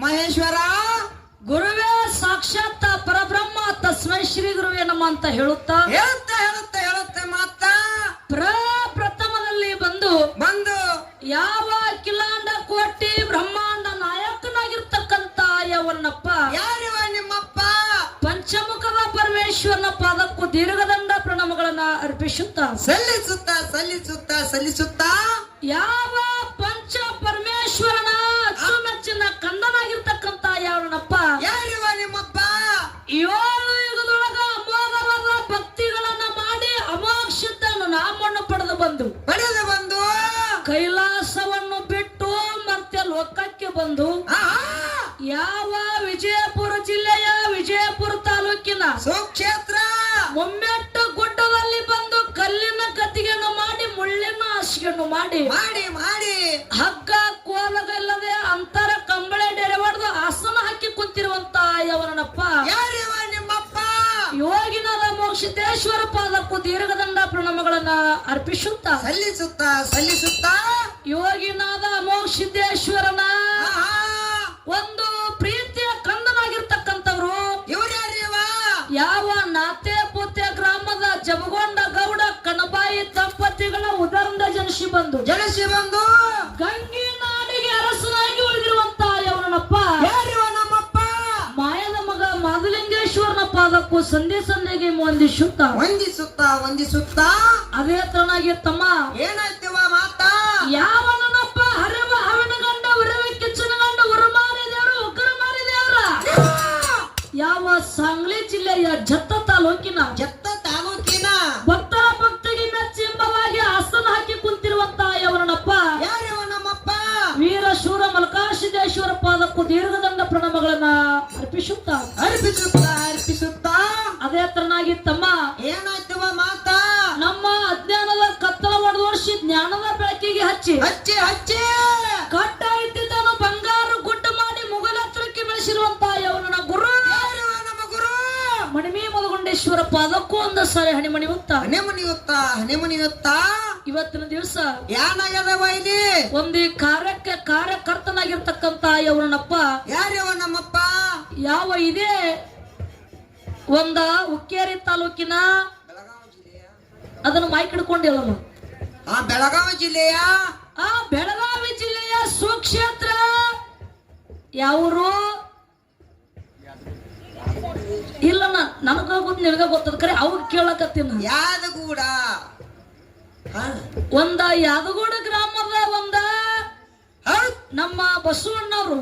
ಮಹೇಶ್ವರ ಗುರುವೇ ಸಾಕ್ಷಾತ್ ಪರಬ್ರಹ್ಮ ತಸ್ಮೈ ಶ್ರೀ ಗುರುವೇ ನಮ ಅಂತ ಹೇಳುತ್ತಾ ಹೇಳುತ್ತೆ ಮಾತ ಪ್ರಥಮದಲ್ಲಿ ಬಂದು ಯಾವ ಅಖಿಲಾಂಡ ಕೋಟಿ ಬ್ರಹ್ಮಾಂಡ ನಾಯಕನಾಗಿರ್ತಕ್ಕಂತ ಯವನಪ್ಪ ಯಾರಿವ ನಿಮ್ಮಪ್ಪ ಪಂಚಮುಖದ ಪರಮೇಶ್ವರನ ಪಾದಕ್ಕೂ ದೀರ್ಘದಂಡ ಪ್ರಣಾಮಗಳನ್ನ ಅರ್ಪಿಸುತ್ತಾ ಸಲ್ಲಿಸುತ್ತಾ ಯಾವ ಪಂಚ ಪರಮೇಶ್ವರನ ಅಚ್ಚುಮೆಚ್ಚಿನ ಕಂದನಾಗಿರ್ತಕ್ಕಂತ ಯಾವನಪ್ಪ ಯಾರಿವ ನಿಮ್ಮಪ್ಪ 7 ಯುಗದೊಳಗ ಅಮೋಘವಾದ ಭಕ್ತಿಗಳನ್ನ ಮಾಡಿ ಅಮೋಕ್ಷತನ್ನು ನಾಮವನ್ನು ಪಡೆದು ಬಂದು ಕೈಲಾಸವನ್ನು ಬಿಟ್ಟು ಮತ್ತೆ ಲೋಕಕ್ಕೆ ಬಂದು ಯಾವ ವಿಜಯಪುರ ಜಿಲ್ಲೆಯ ವಿಜಯಪುರ ತಾಲೂಕಿನ ಸುಕ್ಷೇತ್ರ ಮುಮ್ಮೆಟ್ಟು ಗುಡ್ಡದಲ್ಲಿ ಬಂದು ಕಲ್ಲಿನ ಕತ್ತಿಗೆಯನ್ನು ಮಾಡಿ ಮುಳ್ಳಿನ ಹಾಸಿಗೆಯನ್ನು ಮಾಡಿ ಹಗ್ಗ ಕೋಲಗಲ್ಲದೆ ಅಂತರ ಕಂಬಳೆ ಡೆರೆ ಹೊಡೆದು ಆಸನ ಹಾಕಿ ಕುಂತಿರುವಂತ ಯವನಪ್ಪ ಯಾರಿವ ನಿಮ್ಮಪ್ಪ ಯೋಗಿನಾದ ಮೋಕ್ಷಿತೇಶ್ವರ ಪಾದಕ್ಕೂ ದೀರ್ಘದಂಡ ಪ್ರಣಾಮಗಳನ್ನ ಅರ್ಪಿಸುತ್ತಾ ಸಲ್ಲಿಸುತ್ತಾ ಯೋಗಿನಾದ ಮೋಕ್ಷಿತೇಶ್ವರನ ಒಂದು ಪ್ರೀತಿಯ ಕಂದನಾಗಿರ್ತಕ್ಕಂಥವ್ರು ಯಾವ ನಾತೆ ಪೂತೆ ಗ್ರಾಮದ ಜಮಗೊಂಡ ಗೌಡ ಕನಬಾಯಿ ದಂಪತಿಗಳ ಉದರಿಂದ ಜನಿಸಿ ಬಂದು ಗಂಗಿ ನಾಡಿಗೆ ಅರಸನಾಗಿ ಉಳಿದಿರುವಂತ ಯವನಪ್ಪ ನಮ್ಮಪ್ಪ ಮಾಯದ ಮಗ ಮಾಧುಲಿಂಗೇಶ್ವರನ ಪಾದಕ್ಕೂ ಸಂಧಿಗೆ ವಂದಿಸುತ್ತಾ ಅದೇ ತರನಾಗಿ ತಮ್ಮ ಏನಾಯ್ತವ ಮಾತಾ ಯಾವನಪ್ಪ ಹರಿವ ಹವನ ಗಂಡ ಉರವ ಕಿಚ್ಚನ ಗಂಡ ಉರುಮಾರಿ ದೇವರು ಉಗ್ರ ಮಾರಿ ದೇವರ ಯಾವ ಸಾಂಗ್ಲಿ ಜಿಲ್ಲೆಯ ಜತ್ತ ತಾಲೂಕಿನ ಭಕ್ತರ ಭಕ್ತಿಗೆ ಮೆಚ್ಚಿಂಬವಾಗಿ ಆಸನ ಹಾಕಿ ಕುಂತಿರುವಂತ ಯವನಪ್ಪ ನಮ್ಮಪ್ಪ ವೀರ ಶೂರ ಮಲ್ಕಾಶಿದೇಶ್ವರ ಪಾದಕ್ಕೂ ದೀರ್ಘದಂಡ ಪ್ರಣಾಮಗಳನ್ನ ಅರ್ಪಿಸುತ್ತಾ ಅದೇ ತರನಾಗಿ ತಮ್ಮ ಏನಾಯ್ತವ ಮಾತಾ ನಮ್ಮ ಅಜ್ಞಾನದ ಕತ್ತಲ ಒಡೆದೋಡಿಸಿ ಜ್ಞಾನದ ಬೆಳಕಿಗೆ ಹಚ್ಚಿ ಕಟ್ಟ ಇಟ್ಟಿದ್ದನ್ನು ಬಂಗಾರು ಗುಡ್ಡ ಮಾಡಿ ಮುಗಲತ್ರಕ್ಕೆ ಬೆಳೆಸಿರುವಂತ ಯವನ ಗುರು ಮಣಿಮೆ ಮಲಗುಂಡೇಶ್ವರ ಪಾದಕ್ಕೂ ಒಂದು ಸಾರಿ ಹಣಿಮನಿಯುತ್ತಾ ಇವತ್ತಿನ ದಿವಸ ಯಾನಾಗದವ ಇಲ್ಲಿ ಒಂದು ಕಾರ್ಯಕರ್ತನಾಗಿರ್ತಕ್ಕಂತ ಯವನಪ್ಪ ನಮ್ಮಪ್ಪ ಯಾವ ಇದೆ ಒಂದ ಹುಕ್ಕೇರಿ ತಾಲೂಕಿನ ಅದನ್ನು ಮೈಕ್ ಹಿಡ್ಕೊಂಡಿಲ್ಲ ಬೆಳಗಾವಿ ಜಿಲ್ಲೆಯ ಸುಕ್ಷೇತ್ರ ಯಾವರು ಇಲ್ಲ ನನಗ ಗೊತ್ತ ನಿನಗ ಗೊತ್ತದ ಕರೆ ಅವ್ರು ಕೇಳಕತ್ತೀನಿ ಯಾದಗೂಡ ಒಂದ ಯಾದಗೂಡ ಗ್ರಾಮದ ನಮ್ಮ ಬಸವಣ್ಣವರು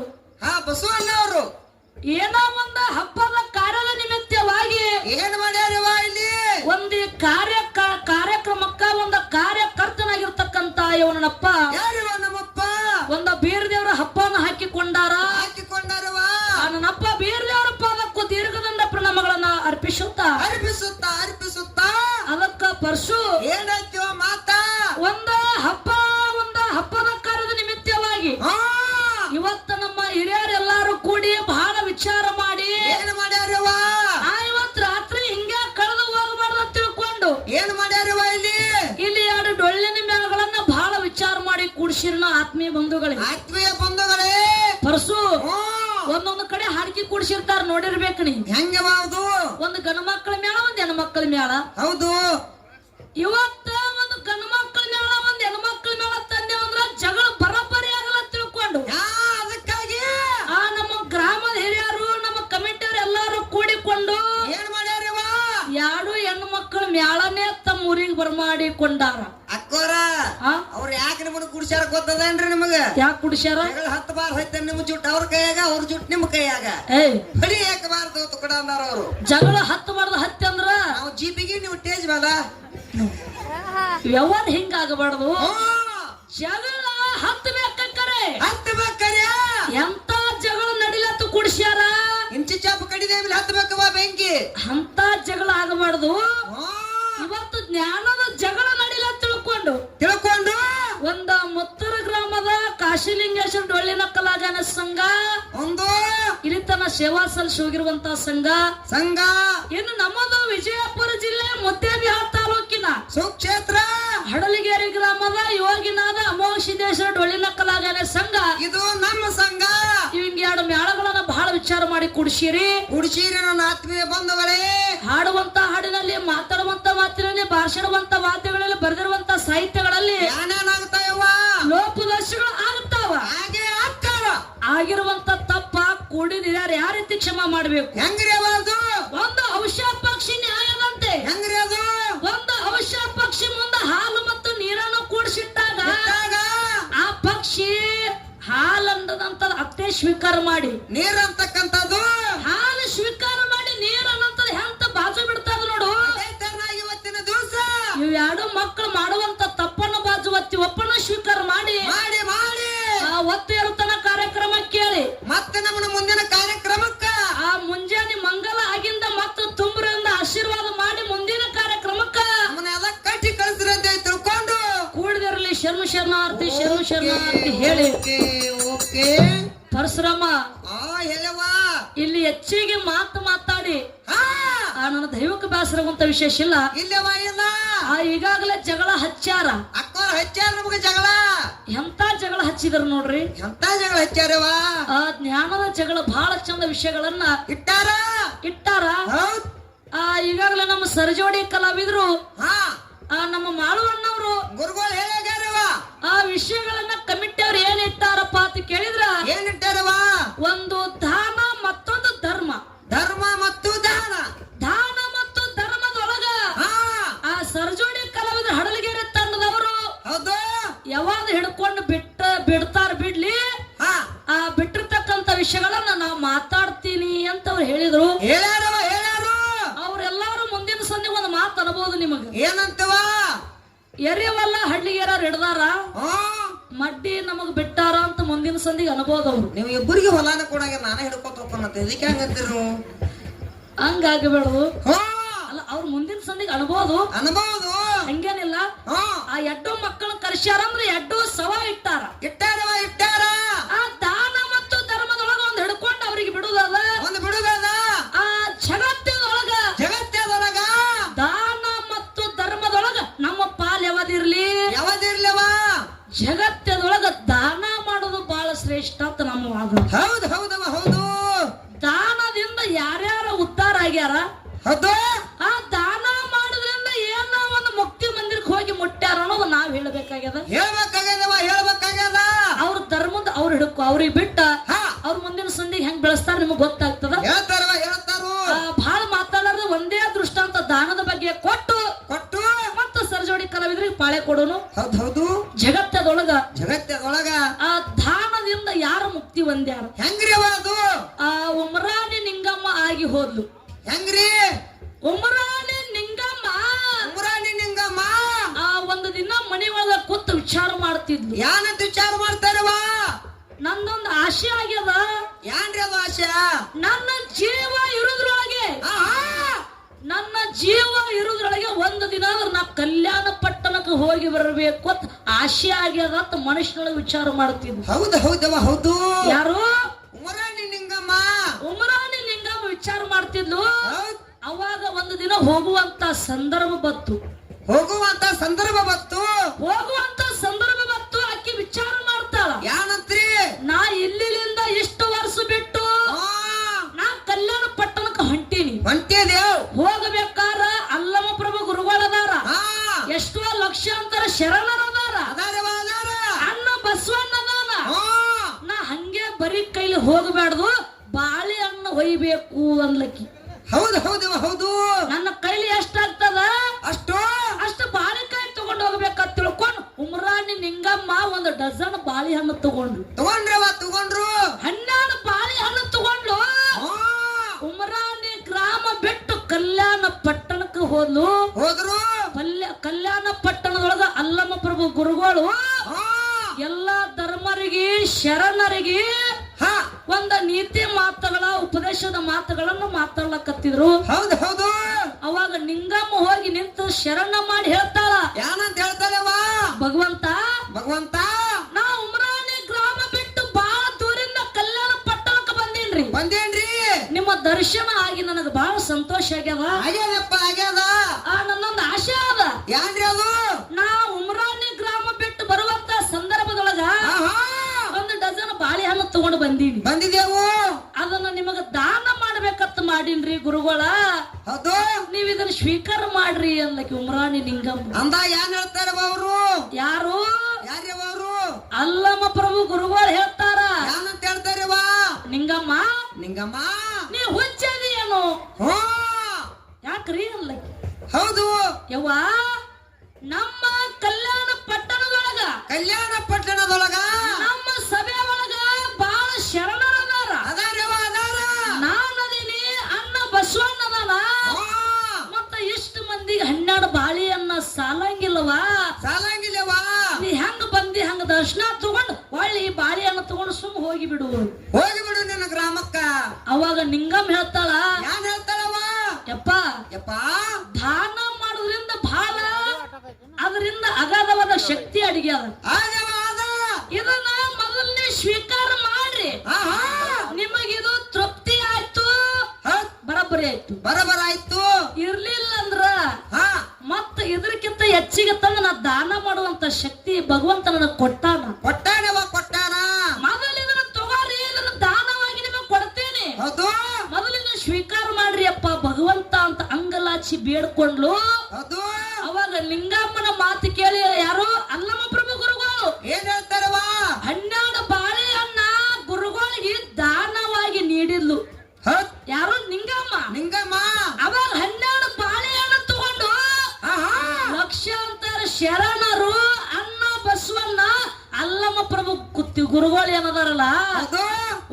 ಏನೋ ಒಂದ ಹಬ್ಬದ ಕಾರ್ಯದ ನಿಮಿತ್ತವಾಗಿ ಏನ್ ಮಾಡ್ಯಾರವ ಇಲ್ಲಿ ಒಂದು ಕಾರ್ಯಕ್ರಮಕ್ಕ ಒಂದು ಕಾರ್ಯಕರ್ತನಾಗಿರ್ತಕ್ಕಂತ ಯವನಪ್ಪ ನಮ್ಮಪ್ಪ ಒಂದ ಬೀರ್ ದೇವರ ಹಬ್ಬನ ಹಾಕಿಕೊಂಡಾರವ ನನ್ನಪ್ಪ ಬೀರ್ ದೇವರ ಪಾದಕ್ಕೂ ದೀರ್ಘದಂಡ ಪ್ರಣಾಮಗಳನ್ನ ಅರ್ಪಿಸುತ್ತಾ ಅದಕ್ಕ ಪರಶು ಏನಾಯ್ತು ಮಾತಾ ಒಂದು ಹಬ್ಬದ ಕಾರ್ಯದ ನಿಮಿತ್ತವಾಗಿ ಇವತ್ತ ನಮ್ಮ ಹಿರಿಯರೆಲ್ಲರೂ ಕೂಡಿ ಬಹಳ ವಿಚಾರ ಮಾಡಿ ಏನ್ ಮಾಡ್ಯಾರವ ಇವತ್ತು ರಾತ್ರಿ ಹಿಂಗೆ ಕಳೆದು ಹೋಗಬಾರ್ದು ತಿಳ್ಕೊಂಡು ಏನ್ ಮಾಡ್ಯಾರವ ಇಲ್ಲಿ 2 ಡೊಳ್ಳಿನ ಮೇಳಗಳನ್ನ ಬಹಳ ವಿಚಾರ ಮಾಡಿ ಕೂಡಿಸಿರ್ನ ಆತ್ಮೀಯ ಬಂಧುಗಳೇ ಪರಸು ಒಂದೊಂದು ಕಡೆ ಹಾಡಿಕೆ ಕೂಡಿಸಿರ್ತಾರ ನೋಡಿರ್ಬೇಕು ನೀ ಹೆಂಗ ಒಂದು ಗಂಡು ಮಕ್ಕಳ ಮೇಳ ಒಂದು ಹೆಣ್ಣು ಮಕ್ಕಳ ಮೇಳ ಹೌದು ಇವತ್ತ ಒಂದು ಗಂಡು ಮಕ್ಕಳ ಮೇಳ ಒಂದು ಹೆಣ್ಣು ಮಕ್ಕಳ ಮೇಳ ತಂದೆ ಅಂದ್ರ ಜಗಳ ಬರಬರಿ ಆಗಲ್ಲ ತಿಳ್ಕೊಂಡು ಅದಕ್ಕಾಗಿ ನಮ್ಮ ಗ್ರಾಮದ ಹಿರಿಯರು ನಮ್ಮ ಕಮಿಟಿಯವರು ಎಲ್ಲಾರು ಕೂಡಿಕೊಂಡು ಏನ್ ಮಾಡ್ಯಾರವ 2 ಹೆಣ್ಣು ಮಕ್ಕಳ ಮೇಳನೇ ತಮ್ಮ ಊರಿಗೆ ಬರಮಾಡಿಕೊಂಡಾರ ಅಕ್ಕೋರ ಅವ್ರ ಯಾಕೆ ನಿಮ್ಮನ್ನ ಕುಡಿಸ್ಯಾರ ಗೊತ್ತದೇನ್ರಿ ನಿಮಗ ಯಾಕೆ ಕುಡಿಸ್ಯಾರ 10 ಬಾರ್ ಹೋಯ್ತ ನಿಮ್ಮ ಜುಟ್ಟು ಅವ್ರ ಕೈಯಾಗ ಅವ್ರ ಜುಟ್ಟು ನಿಮ್ಮ ಕೈಯಾಗ ಬರೀ ಏಕಬಾರ್ದು ಕೊಡ ಅಂದಾರ ಅವರು ಜಗಳ ಹತ್ತಬಾರ್ದು ಹತ್ತಿ ಅಂದ್ರ ನಾವು ಜೀಪಿಗೆ ನೀವು ಟೇಜ್ ಬೇಡ ವ್ಯವಹಾರ ಹಿಂಗಾಗಬಾರ್ದು ಜಗಳ ಹತ್ತಬೇಕರೆ ಎಂತ ಜಗಳ ನಡಿಲತ್ತು ಕುಡಿಸ್ಯಾರ ಇಂಚಿ ಚಾಪ ಕಡಿದೆ ಹತ್ತಬೇಕವ ಬೆಂಕಿ ಅಂತ ಜಗಳ ಆಗಬಾರ್ದು ಇವತ್ತು ಜ್ಞಾನದ ಜಗಳ ನಡಿಲ ತಿಳ್ಕೊಂಡು ಒಂದ ಮುತ್ತರ ಗ್ರಾಮದ ಕಾಶಿಲಿಂಗೇಶ್ವರ ಡೊಳ್ಳಿನ ಕಲಾಗಾನ ಸಂಘ ಇಲ್ಲಿ ತನ್ನ ಸೇವಾ ಸಲ್ಲಿಸಿ ಹೋಗಿರುವಂತ ಸಂಘ ಇನ್ನು ನಮ್ಮದು ವಿಜಯಪುರ ಜಿಲ್ಲೆ ಮುದ್ದೇಬಿಹಾಳ ತಾಲೂಕಿನ ಸುಕ್ಷೇತ್ರ ಹಡಲಿಗೇರಿ ಗ್ರಾಮದ ಯೋಗಿನಾದ ಅಮೋಘ ಸಿದ್ದೇಶ್ವರ ಡೊಳ್ಳಿನ ಕಲಾಗಾನ ಸಂಘ ಇದು ನಮ್ಮ ಸಂಘ ಮಾಡಿ ಕುಡಿಸಿರಿ ನನ್ನ ಆತ್ಮೀಯ ಬಂಧುಗಳೇ. ಹಾಡುವಂತ ಹಾಡಿನಲ್ಲಿ, ಮಾತಾಡುವಂತ ಮಾತಿನಲ್ಲಿ, ಭಾಷಣವಂತ ವಾದ್ಯಗಳಲ್ಲಿ, ಬರೆದಿರುವಂತ ಸಾಹಿತ್ಯಗಳಲ್ಲಿ ಏನೇನಾಗ್ತಾಯವ್ವ? ಲೋಪದೋಷಗಳು ಆಗುತ್ತಾವ. ಹಾಗೆ ಆಗ್ತಾವ. ಆಗಿರುವಂತ ತಪ್ಪ ಕೂಡಿದಿದ್ದಾರೆ ಯಾವ ರೀತಿ ಕ್ಷಮಾ ಮಾಡ್ಬೇಕು? ಹೆಂಗ್ರಿ ಅದು? ಒಂದು ಔಷಧ ಪಕ್ಷಿ ನ್ಯಾಯದಂತೆ. ಹೆಂಗ್ರಿ ಅದು? ಒಂದು ಔಷಧ ಪಕ್ಷಿ ಮುಂದೆ ಹಾಲು ಮತ್ತು ನೀರನ್ನು ಕೂಡಿಸಿಟ್ಟಾಗ ಆ ಪಕ್ಷಿ ಹಾಲಂದದಂತ ಅತ್ತೆ ಸ್ವೀಕಾರ ಮಾಡಿ, ನೀರಂತಕ್ಕಂಥದ್ದು ಹಾಲು ಸ್ವೀಕಾರ ಮಾಡಿ ನೀರನ್ನಂತದ ಹೆಂತ ಬಾಜು ಬಿಡ್ತದ ನೋಡು. ಇವತ್ತಿನ ದಿವಸ ಇವ್ ಎರಡು ಮಕ್ಕಳು ಮಾಡುವಂತ ತಪ್ಪನ್ನು ಬಾಜು ಒತ್ತಿ ಒಪ್ಪನ್ನು ಸ್ವೀಕಾರ ಮಾಡಿ ಮಾಡಿ ಮಾಡಿ ಆ ಒತ್ತು ಇರುತ್ತನ ಕಾರ್ಯಕ್ರಮ ಕೇಳಿ ಮತ್ತೆ ನಮ್ಮನ್ನ ಮುಂದಿನ ಕಾರ್ಯಕ್ರಮಕ್ಕ ಆ ಮುಂಜಾನೆ ಮಂಗಲ ಆಗಿಂದ ಮತ್ತು ತುಂಬರಿಂದ ಆಶೀರ್ವಾದ ಮಾಡಿ ಮುಂದಿನ ಕಾರ್ಯಕ್ರಮಕ್ಕ ನಮ್ಮನ್ನೆಲ್ಲ ಕಟ್ಟಿ ಕಳಿಸ್ರಿ ಅಂತ ತಿಳ್ಕೊಂಡು ಕೂಡಿದಿರಲಿ. ಶರಣು ಶರಣಾರ್ಥಿ, ಶರಣು ಶರಣಾರ್ಥಿ ಹೇಳಿ. ಓಕೆ ಪರಶುರಾಮ ಹೇಳವಾ ಇಲ್ಲಿ ಹೆಚ್ಚಿಗೆ ಮಾತಾಡಿ ನನ್ನ ದೈವಕ್ಕೆ ಬೇಸರವಂತ ವಿಶೇಷ ಇಲ್ಲ. ಇಲ್ಲವಾ ಇಲ್ಲ. ಈಗಾಗಲೇ ಜಗಳ ಹಚ್ಚಾರ, ಅಕ್ಕೋರ್ ಹಚ್ಚಾರ ನಮ್ಗೆ ಜಗಳ. ಎಂತ ಜಗಳ ಹಚ್ಚಿದ್ರು ನೋಡ್ರಿ. ಎಂತ ಜಗಳ ಹಚ್ಚಾರವ? ಆ ಜ್ಞಾನದ ಜಗಳ ಬಹಳ ಚಂದ ವಿಷಯಗಳನ್ನ ಇಟ್ಟಾರ. ಈಗಾಗಲೇ ನಮ್ಮ ಸರಜೋಡಿ ಕಲಾವಿದ್ರು ನಮ್ಮ ಮಾಳುವಣ್ಣವರು ಗುರುಗಳು ಹೇಳ್ಯಾರವ. ಆ ವಿಷಯಗಳನ್ನ ಕಮಿಟಿ ಅವ್ರು ಏನ್ ಇಟ್ಟಾರಪ್ಪ ಅಂತ ಕೇಳಿದ್ರ ಏನಿಟ್ಟಾರವ? ಒಂದು ದಾನ ಮತ್ತೊಂದು ಧರ್ಮ. ಧರ್ಮ ಮತ್ತು ದಾನ. ದಾನ ಮತ್ತು ಧರ್ಮದೊಳಗ ಆ ಸರಜೋಡಿ ಕಲಾವಿದ್ರು ಹಡಲಗೆರೆ ತಂಡದವರು ಹೌದು ಯಾವಾಗ ಹಿಡ್ಕೊಂಡು ಬಿಡ್ತಾರ ಬಿಡ್ಲಿ, ಆ ಬಿಟ್ಟಿರ್ತಕ್ಕಂತ ವಿಷಯಗಳನ್ನ ನಾವು ಮಾತಾಡ್ತೀನಿ ಅಂತ ಅವ್ರು ಹೇಳಿದ್ರು. ಅವ್ರೆಲ್ಲಾರು ಮುಂದಿನ ಸಂಧಿ ಒಂದು ಮಾತು ಅನ್ಬೋದು ನಿಮಗ. ಏನಂತವ? ಎರಿಯವಲ್ಲ ಹಳ್ಳಿಗೆರ ಹಿಡ್ದಾರ, ಮಡ್ಡಿ ನಮಗ್ ಬಿಟ್ಟಾರ ಅಂತ ಮುಂದಿನ ಸಂದಿಗೆ ಅನ್ಬೋದು ಅವ್ರು. ನೀವು ಇಬ್ಬರಿಗೆ ಹೊಲಾನ ಕೊಡಾಗ ನಾನೇ ಹಿಡ್ಕೊತ ಹೋಗ್ಕೊಂಡಂತೆ ಇದಕ್ಕೆ ಹೆಂಗಂತೀರು? ಹಂಗಾಗಬೇಡದು ಅಲ್ಲ, ಅವ್ರ ಮುಂದಿನ ಸಂದಿಗೆ ಅನ್ಬೋದು ಹಂಗೇನಿಲ್ಲ. ಆ ಎಡ್ಡು ಮಕ್ಕಳನ್ನ ಕರ್ಸ್ಯಾರಂದ್ರೆ ಎಡ್ಡು ಸವ ಇಟ್ಟಾರ. ಆ ದಾನ ಮತ್ತು ಧರ್ಮದೊಳಗ ಒಂದ್ ಹಿಡ್ಕೊಂಡು ಅವ್ರಿಗೆ ಬಿಡುದದ. ಆ ಜಗತ್ತದೊಳಗ ದಾನ ಮತ್ತು ಧರ್ಮದೊಳಗ ನಮ್ಮ ಪಾಲ್ ಯಾವದಿರ್ಲಿ ಜಗತ್ತದೊಳಗ ದಾನ ಮಾಡೋದು ಬಹಳ ಶ್ರೇಷ್ಠ ಅಂತ ನಮ್ಮ ವಾದ. ಹೌದು. ದಾನದಿಂದ ಯಾರ್ಯಾರ ಉದ್ಧಾರ ಆಗ್ಯಾರ, ಆ ದಾನ ಮಾಡೋದ್ರಿಂದ ಏನೋ ಒಂದು ಮುಕ್ತಿ ಮಂದಿರಕ್ಕೆ ಹೋಗಿ ಮುಟ್ಟ್ಯಾರ ಅನ್ನೋದು ನಾವ್ ಹೇಳ್ಬೇಕಾಗ್ಯದ. ಅವ್ರ ಧರ್ಮದ ಅವ್ರು ಹಿಡ್ಕೊ, ಅವ್ರಿಗೆ ಬಿಟ್ಟ ಅವ್ರ ಮುಂದಿನ ಸಂದಿಗೆ ಹೆಂಗ್ ಬೆಳೆಸ್ತಾರ ನಿಮಗ್ ಗೊತ್ತಾಗ್ತದ. ಬಹಳ ಮಾತಾಡೋದು ಒಂದೇ ದೃಷ್ಟಾಂತ ದಾನದ ಬಗ್ಗೆ ಕೊಟ್ಟು ಮತ್ತು ಸರಜೋಡಿ ಕಲಾವಿದ್ರಿಗೆ ಪಾಳೆ ಕೊಡೋನು. ಹೌದು. ಜಗತ್ತದೊಳಗ ಆ ದಾನದಿಂದ ಯಾರು ಮುಕ್ತಿ ಹೊಂದ್ಯಾರ? ಹೆಂಗ್ರಿ ಅದು? ಆ ಉಮರಾಣಿ ನಿಂಗಮ್ಮ ಆಗಿ ಹೋದ್ಲು. ಹೆಂಗ್ರಿ? ಉಮರಾಣಿ ನಿಂಗಮ್ಮ ಆ ಒಂದು ದಿನ ಮನೆ ಒಳಗ ಕೂತು ವಿಚಾರ ಮಾಡ್ತಿದ್ಲು. ಯಾನಂತ ವಿಚಾರ ಮಾಡ್ತಾರವಾ? ನಂದೊಂದು ಆಸೆ ಆಗ್ಯದ. ಯಾನ್ರಿ ಅದು ಆಸೆ? ನನ್ನ ಜೀವ ಇರುದ್ರೊಳಗೆ ಒಂದು ದಿನ ನಾ ಕಲ್ಯಾಣ ಪಟ್ಟಣಕ್ಕೆ ಹೋಗಿ ಬರಬೇಕು ಅಂತ ಆಸೆ ಆಗ್ಯದ ಅಂತ ಮನುಷ್ಯನೊಳಗೆ ವಿಚಾರ ಮಾಡ್ತಿದ್ವಿ. ಹೌದು. ಯಾರು? ಉಮರಾಣಿ ನಿಂಗಮ್ಮ ವಿಚಾರ ಮಾಡ್ತಿದ್ಲು. ಅವಾಗ ಒಂದು ದಿನ ಹೋಗುವಂತ ಸಂದರ್ಭ ಬತ್ತು. ಅಕ್ಕಿ ವಿಚಾರ ಮಾಡ್ತಾಳ. ಯಾನಂತ್ರಿ? ನಾ ಇಲ್ಲಿಂದ ಇಷ್ಟು ವರ್ಷ ಬಿಟ್ಟು ನಾ ಕಲ್ಯಾಣ ಪಟ್ಟಣಕ್ಕೆ ಹೊಂಟೀನಿ. ಹೋಗಬೇಕಾರ ಅಲ್ಲಮ ಪ್ರಭು ಗುರುಗಳದಾರ, ಎಷ್ಟೋ ಲಕ್ಷಾಂತರ ಶರಣರದಾರ, ಅಣ್ಣ ಬಸವಣ್ಣದಾನ. ನಾ ಹಂಗೆ ಬರೀ ಕೈಲಿ ಹೋಗಬೇಡ್ದು, ಬಾಳೆ ಹಣ್ಣು ಒಯ್ಬೇಕು ಅನ್ಲಕ್ಕಿ. ಹೌದು. ನನ್ನ ಕೈಲಿ ಎಷ್ಟಾಗ್ತದ ಅಷ್ಟು ಬಾಳೆಕಾಯಿ ತಗೊಂಡು ಹೋಗ್ಬೇಕಂತ ತಿಳ್ಕೊಂಡು ಉಮರಾಣಿ ನಿಂಗಮ್ಮ ಒಂದು ಡಜನ್ ಬಾಳೆಹಣ್ಣು ತಗೊಂಡ್ರು. 12 ಬಾಳೆಹಣ್ಣು ತಗೊಂಡು ಉಮರಾಣಿ ಗ್ರಾಮ ಬಿಟ್ಟು ಕಲ್ಯಾಣ ಪಟ್ಟಣಕ್ಕೆ ಹೋದ್ರು. ಕಲ್ಯಾಣ ಪಟ್ಟಣದೊಳಗ ಅಲ್ಲಮ ಪ್ರಭು ಗುರುಗಳು ಎಲ್ಲಾ ಧರ್ಮರಿಗೆ ಶರಣರಿಗೆ ಒಂದ ನೀತಿ ಮಾತುಗಳ ಉಪದೇಶದ ಮಾತುಗಳನ್ನು ಮಾತಾಡ್ಲಕತ್ತಿದ್ರು. ಅವಾಗ ನಿಂಗಮ್ಮ ಹೋಗಿ ನಿಂತು ಶರಣ ಮಾಡಿ ಹೇಳ್ತಾಳ. ಏನಂತ ಹೇಳ್ತಾಳವಾ? ಭಗವಂತ ನಾ ಉಮರಾಣಿ ಗ್ರಾಮ ಬಿಟ್ಟು ಬಹಳ ದೂರಿಂದ ಕಲ್ಯಾಣ ಪಟ್ಟಣಕ್ಕೆ ಬಂದೇನ್ರಿ. ನಿಮ್ಮ ದರ್ಶನ ಆಗಿ ನನಗೆ ಬಹಳ ಸಂತೋಷ ಆಗ್ಯದ. ನನ್ನೊಂದು ಆಶೆ ಅದ. ನಾ ಉಮರಾಣಿ ಗ್ರಾಮ ಬಿಟ್ಟು ಬರುವಂತ ಸಂದರ್ಭದೊಳಗ ಒಂದು ಡಜನ್ ಬಾಳೆಹಣ್ಣು ತಗೊಂಡು ಬಂದಿದ್ದೇವು. ಅದನ್ನ ನಿಮಗ ದಾನ ಮಾಡೀನ್ರಿ ಗುರುಗಳ, ಹೌದು ನೀವ್ ಇದನ್ನ ಸ್ವೀಕಾರ ಮಾಡ್ರಿ ಅನ್ಲಕ್ಕೆ ಉಮ್ರಾಣಿ ನಿಂಗಮ್ಮ ಅಂದ ಏನ್ ಹೇಳ್ತಾರವ ಅವರು? ಯಾರು ಯಾರ್ಯವ ಅವರು? ಅಲ್ಲಮ್ಮ ಪ್ರಭು ಗುರುಗಳು ಹೇಳ್ತಾರ. ಏನಂತ ಹೇಳ್ತಾರವ? ನಿಂಗಮ್ಮ ನಿಂಗಮ್ಮ ನೀ ಹುಚ್ಚದಿ ಏನು? ಹೋ ಯಾಕ್ರಿ ಅನ್ಲಕ್ಕೆ? ಹೌದು ಯವ್ವ, ನಮ್ಮ ಕಲ್ಯಾಣ ಪಟ್ಟಣದೊಳಗ ನಮ್ಮ ಸಭೆ ಒಳಗ ಬಾಳ ಶರಣರದಾರ. ಅದಾರವ ಅದಾರ. ನಾನದೀನಿ, ಅಣ್ಣ ಬಸವಣ್ಣದನ. ಮತ್ತ ಇಷ್ಟು ಮಂದಿಗೆ 12 ಬಾಳಿಯನ್ನ ಸಾಲಂಗಿಲ್ಲವಾ? ಸಾಲಂಗಿಲ್ಲವಾ? ನೀ ಹೆಂಗ ಬಂದಿ ಹಂಗ ದರ್ಶನ ತಗೊಂಡು ಒಳ್ಳೆ ಬಾಳಿಯನ್ನ ತಗೊಂಡು ಸುಮ್ ಹೋಗಿಬಿಡು. ಹೋಗಿಬಿಡು ನಿನ್ನ ಗ್ರಾಮಕ್ಕ. ಅವಾಗ ನಿಂಗಮ್ ಹೇಳ್ತಾಳ, ಯಾನ್ ಹೇಳ್ತಾಳವ? ಯಪ್ಪ ಯಪ್ಪ ದಾನ ಮಾಡೋದ್ರಿಂದ ಬಹಳ ಅದರಿಂದ ಅಗಾಧವಾದ ಶಕ್ತಿ ಅಡಿಗೆ ಅದ. ಆದವ ಆದ. ಇದನ್ನ ಮೊದಲನೇ ಸ್ವೀಕಾರ ಮಾಡ್ರಿ. ನಿಮಗಿದು ತೃಪ್ತಿ ಆಯ್ತು, ಬರಬರಿ ಆಯ್ತು. ಬರಬರಾಯ್ತು. ಇರ್ಲಿಲ್ಲ ಅಂದ್ರ ಮತ್ತ ಇದಕ್ಕಿಂತ ಹೆಚ್ಚಿಗೆ ತಂದ ನಾ ದಾನ ಮಾಡುವಂತ ಶಕ್ತಿ ಭಗವಂತ ನನಗೆ ಕೊಟ್ಟಾನ. ಕೊಟ್ಟಾನ. ಮೊದಲು ಇದನ್ನ ತಗೋರಿ, ಇದನ್ನ ದಾನವಾಗಿ ನಿಮಗೆ ಕೊಡ್ತೇನೆ. ಹೌದು. ಮೊದಲಿನ ಸ್ವೀಕಾರ ಮಾಡ್ರಿ ಅಪ್ಪ ಭಗವಂತ ಅಂತ ಅಂಗಲಾಚಿ ಬೇಡ್ಕೊಂಡ್ಲು. ಹೌದು. ಅವಾಗ ಲಿಂಗಮ್ಮನ ಮಾತು ಕೇಳಿ ಯಾರು ಅಲ್ಲಮ್ಮ ಪ್ರಭು ಗುರುಗಳು ಏನ್ ಹೇಳ್ತಾರವ? 12 ಬಾಳೆಯನ್ನ ಗುರುಗಳಿಗೆ ದಾನವಾಗಿ ನೀಡಿದ್ಲು. ಯಾರು? ನಿಂಗಮ್ಮ. ನಿಂಗಮ್ಮ ಅವಾಗ 12 ಬಾಳೆಹಣ್ಣು ತಗೊಂಡು ಲಕ್ಷಾಂತರ ಶರಣರು ಅಣ್ಣ ಬಸವಣ್ಣ ಅಲ್ಲಮ್ಮ ಪ್ರಭು ಗುರುಗಳು ಏನದಾರಲ್ಲ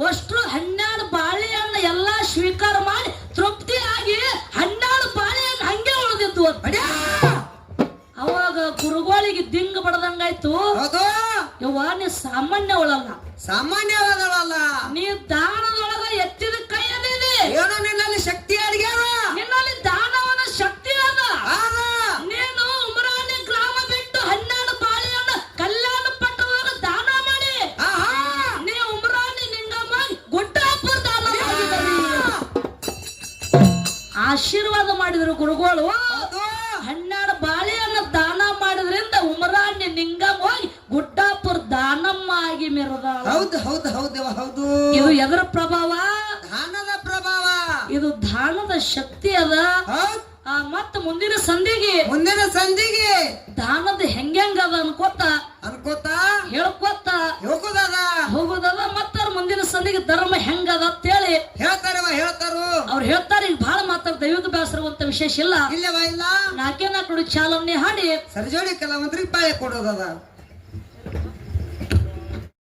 ಅಷ್ಟು 12 ಬಾಳೆಹಣ್ಣು ಎಲ್ಲಾ ಸ್ವೀಕಾರ ಮಾಡಿ ತೃಪ್ತಿಯಾಗಿ 12 ಬಾಳೆಹಣ್ಣು ಹಂಗೆ ಉಳಿದಿದ್ದು. ಅವಾಗ ಗುರುಗಳಿಗೆ ದಿಂಗ್ ಬಡದಂಗಾಯ್ತು. ಯವ್ವ, ನೀ ಸಾಮಾನ್ಯ ಒಳಲ್ಲ, ಸಾಮಾನ್ಯವಾದವಲ್ಲ. ನೀ ದಾನದೊಳಗ ಎತ್ತಿದ ಕೈ ಅದಿದೆ. ಏನೋ ನಿನ್ನಲ್ಲಿ ಶಕ್ತಿ ಅಡಿಗ್ಯಾರ. ನಿನ್ನಲ್ಲಿ ದಾನವನ ಶಕ್ತಿ ಅದ. ನೀನು ಉಮರಾಣಿ ಗ್ರಾಮ ಬಿಟ್ಟು 12 ಬಾಳೆಹಣ್ಣು ಕಲ್ಯಾಣ ಪಟ್ಟಣದೊಳಗ ದಾನ ಮಾಡಿ ನೀ ಉಮರಾಣಿ ನಿಂಗಮ್ಮ ಗುಡ್ಡಾಪುರ ದಾನ ಮಾಡಿದರಿ. ಆಶೀರ್ವಾದ ಮಾಡಿದ್ರು ಗುರುಗಳು. 12 ಬಾಳೆಹಣ್ಣು ದಾನ ಮಾಡಿದ್ರಿಂದ ಉಮರಾಣಿ ನಿಂಗಮ್ಮ ಹೋಗಿ ಗುಡ್ಡಾಪುರ ದಾನಮ್ಮ ಆಗಿ ಮೆರೆದಾಳ. ಹೌದು ಹೌದು ಹೌದು ಹೌದು. ಇದು ಎದರ ಪ್ರಭಾವ? ದಾನದ ಪ್ರಭಾವ. ಇದು ದಾನದ ಶಕ್ತಿ ಅದ. ಮತ್ತ ಮುಂದಿನ ಸಂಧಿಗೆ ದಾನದ ಹೆಂಗದ ಅನ್ಕೋತ ಹೇಳ್ಕೋತ ಹೋಗುದದ. ಮತ್ತ ಮುಂದಿನ ಸಂಧಿಗೆ ಧರ್ಮ ಹೆಂಗದ ಅಂತೇಳಿ ಹೇಳ್ತಾರು. ಅವ್ರು ಹೇಳ್ತಾರೆ. ಈಗ ಬಹಳ ಮಾತಾಡ ದೈವಿಕ ಬೇಸರುವಂತ ವಿಶೇಷ ಇಲ್ಲ. ಇಲ್ಲವಾ ಇಲ್ಲ. 4 ಚಾಲನೆ ಹಾಡಿ ಸರ್ಜೋಡಿ ಕಲಾವಂತರಿಗೆ ಪಾಯ ಕೊಡೋದದ.